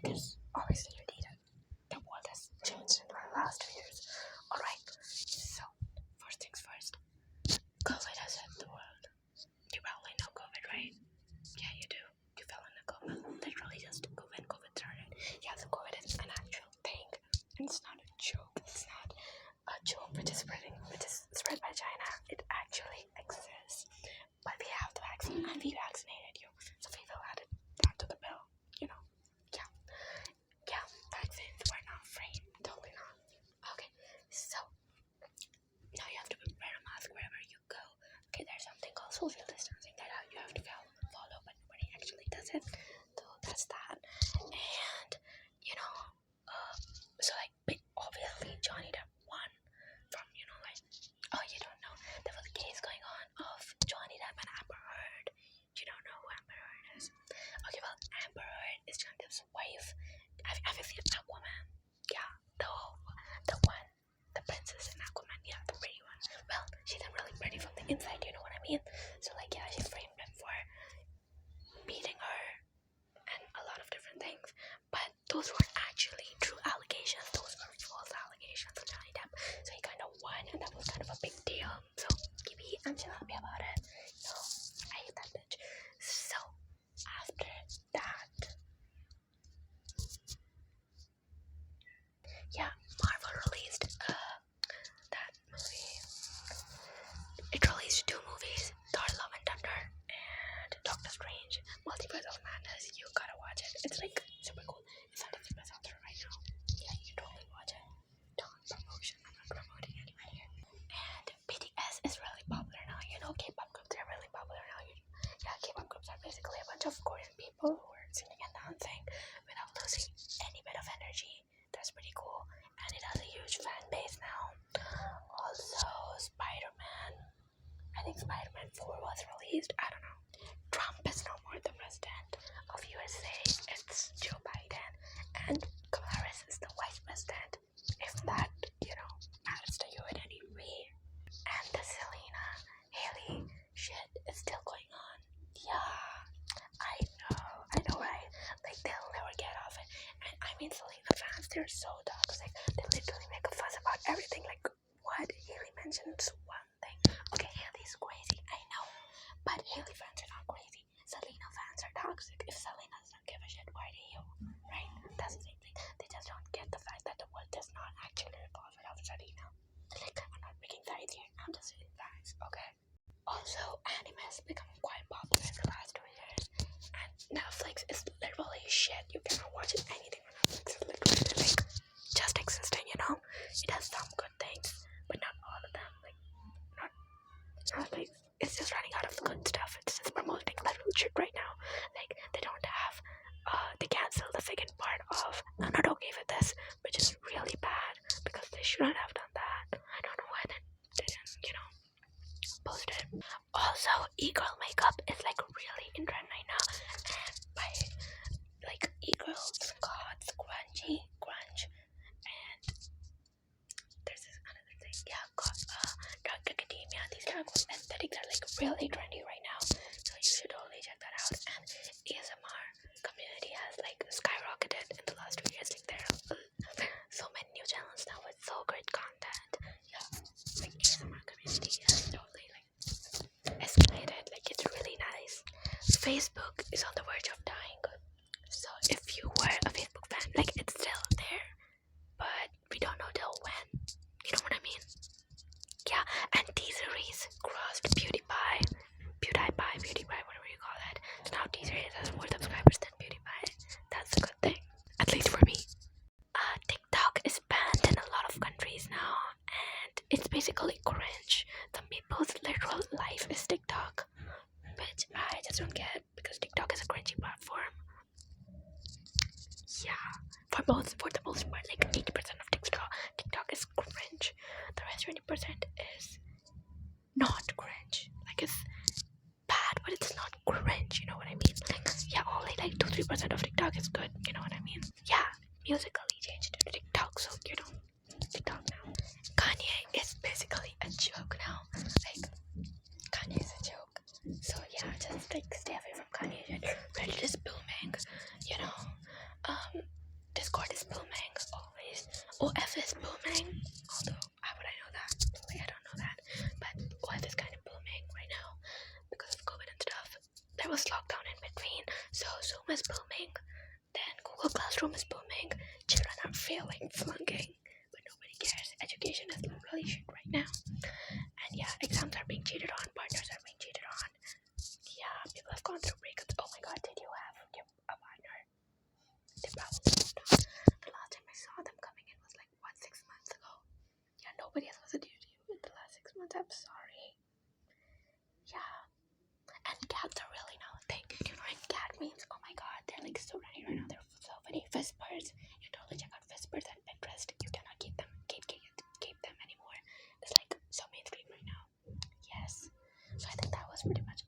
because obviously you need it. The world has changed in the last 2 years. Alright, so first things first, COVID has hit the world. You probably know COVID, right? Yeah, you do. You fell in a coma. Literally just COVID started. Yeah, so COVID is an actual thing. And it's not a joke. It's not a joke which is spread by China. It actually exists. But we have the vaccine and we vaccinated you. So we will add it down to the bill. You know. Yeah, vaccines were not free. Totally not. Okay, so now you have to wear a mask wherever you go. Okay, there's something called social distancing that you have to follow, but nobody actually does it. So that's that. And you know, so like obviously Johnny Depp won from oh, you don't know, there was a case going on of Johnny Depp and Amber Heard. You don't know who Amber Heard is? Okay, well, Amber Heard is Johnny Depp's wife. Have you seen Aquaman? Yeah, the one, the princess in Aquaman. Yeah, the pretty one. Well, she's not really pretty from the inside, you know what I mean? So like, yeah, she framed him for beating her and a lot of different things. But those weren't actually true allegations. Those were false allegations of Johnny Depp. So he kind of won, and that was kind of a big deal. So I'm still happy about it. So I hate that bitch. So after that, yeah, Marvel released that movie. It released 2 movies, Thor: Love and Thunder and Doctor Strange: Multiverse of Madness. You gotta watch it. It's like super cool. It's on Disney Plus out there right now. Yeah, you can totally watch it. Don't promotion. I'm not promoting anyone here. And BTS is really popular now. You know, K-pop groups are really popular now. Yeah, K-pop groups are basically a bunch of Korean people who are singing and dancing without losing any bit of energy. That's pretty cool. And it has a huge fan base now. Also, Spider-Man. I think Spider-Man 4 was released. I don't know. Trump is no more the president of USA. It's Joe Biden. And Kamala Harris is the vice president. If that, matters to you in any way. And the Selena Haley shit is still going on. Yeah, I know, right? Like, they'll never get off it. And I mean, Selena fans, they're so toxic. They literally make a fuss about everything. Like, what? Haley mentions one thing. Okay, Haley's crazy, I know. But Haley fans are not crazy. Selena fans are toxic. If Selena doesn't give a shit, why do you? Right? That's the same thing. They just don't get the fact that the world does not actually revolve around Selena. Like, I'm not making facts here. I'm just saying facts, okay? Also, anime has become quite popular in the last 2 years. And Netflix is literally shit. You cannot watch anything on Netflix. It's literally like just existing, you know? It has some good things, but not all of them. Like, not like, it's just running out of the good stuff. It's just promoting literal shit right now. Like, they don't have, they cancel the second part of I'm Not Okay With This, which is really bad because they shouldn't have done that. I don't know why they didn't, post it. Also, e-girl makeup is like really in trend right now. And by like e-girls, gods, grunge, and there's this another thing. Yeah, Dark Academia. These kind of aesthetics are like really trendy right now. So you should totally check that out. And ASMR community has like skyrocketed in the last 2 years. Like, there are so many new channels now with so great content. Yeah, like ASMR community has totally like escalated. Like, it's really nice. Facebook is on the verge of dying. So if you were a Facebook fan, like, it's still there, but we don't know till when. You know what I mean? Yeah, and T-Series crossed PewDiePie, whatever you call it. So now T-Series has more subscribers than PewDiePie. That's a good thing, at least for me. TikTok is banned in a lot of countries now, and it's basically cringe. Some people's literal life is TikTok, which I just don't get because TikTok is a cringy platform. Yeah, for the most part, like 80% of TikTok is cringe. The rest 20% is not cringe. Like, it's bad, but it's not cringe. You know what I mean? Like, yeah, only like 2-3% of TikTok is good. You know what I mean? Yeah, Musically changed to TikTok, so TikTok now. Kanye is basically a joke now. Like, Kanye is a joke. So yeah, just like stay away from Kanye. Reddit is booming. Google Classroom is booming. Children are failing, flunking, but nobody cares. Education is really shit right now. And yeah, exams are being cheated on, partners are being cheated on. Yeah, people have gone through breakups. Oh my god, did you have a partner? They probably don't. The last time I saw them coming in was like, what, 6 months ago? Yeah, nobody has listened to you in the last 6 months. I'm sorry. Yeah. And cats are really now a thing. You know what cat means? Oh my god, they're like so ready right now. They're so funny. Whispers. You totally check out Whispers and Pinterest. You cannot keep them anymore. It's like so mainstream right now. Yes. So I think that was pretty much